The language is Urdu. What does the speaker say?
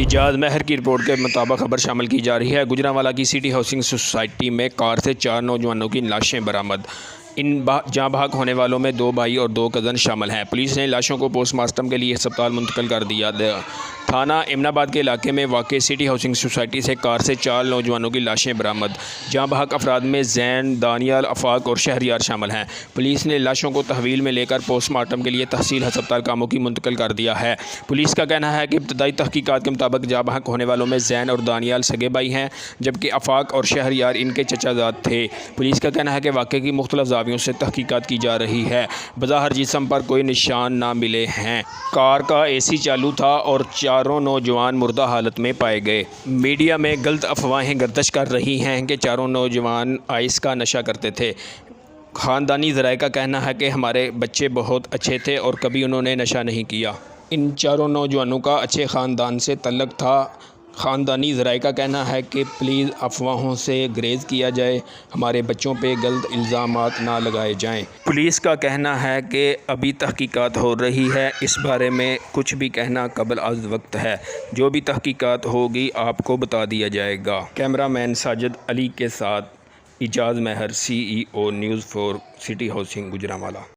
اعجاز مہر کی رپورٹ کے مطابق خبر شامل کی جا رہی ہے۔ گجرانوالہ کی سٹی ہاؤسنگ سوسائٹی میں کار سے 4 نوجوانوں کی لاشیں برآمد۔ ان جاں بحق ہونے والوں میں 2 بھائی اور 2 کزن شامل ہیں۔ پولیس نے لاشوں کو پوسٹ مارٹم کے لیے ہسپتال منتقل کر دیا۔ تھانہ امن آباد کے علاقے میں واقع سٹی ہاؤسنگ سوسائٹی سے کار سے 4 نوجوانوں کی لاشیں برآمد۔ جاں بحق افراد میں زین، دانیال، آفاق اور شہریار شامل ہیں۔ پولیس نے لاشوں کو تحویل میں لے کر پوسٹ مارٹم کے لیے تحصیل ہسپتال کاموکی منتقل کر دیا ہے۔ پولیس کا کہنا ہے کہ ابتدائی تحقیقات کے مطابق جاں بحق ہونے والوں میں زین اور دانیال سگے بھائی ہیں، جبکہ آفاق اور شہریار ان کے چچا زاد تھے۔ پولیس کا کہنا ہے کہ واقعے کی مختلف زاویوں سے تحقیقات کی جا رہی ہے۔ بظاہر جسم پر کوئی نشان نہ ملے ہیں۔ کار کا اے سی چالو تھا اور 4 نوجوان مردہ حالت میں پائے گئے۔ میڈیا میں غلط افواہیں گردش کر رہی ہیں کہ 4 نوجوان آئس کا نشہ کرتے تھے۔ خاندانی ذرائع کا کہنا ہے کہ ہمارے بچے بہت اچھے تھے اور کبھی انہوں نے نشہ نہیں کیا۔ ان 4 نوجوانوں کا اچھے خاندان سے تعلق تھا۔ خاندانی ذرائع کا کہنا ہے کہ پلیز افواہوں سے گریز کیا جائے، ہمارے بچوں پہ غلط الزامات نہ لگائے جائیں۔ پولیس کا کہنا ہے کہ ابھی تحقیقات ہو رہی ہے، اس بارے میں کچھ بھی کہنا قبل از وقت ہے۔ جو بھی تحقیقات ہوگی آپ کو بتا دیا جائے گا۔ کیمرہ مین ساجد علی کے ساتھ اعجاز مہر، CEO news 4 city housing Gujranwala.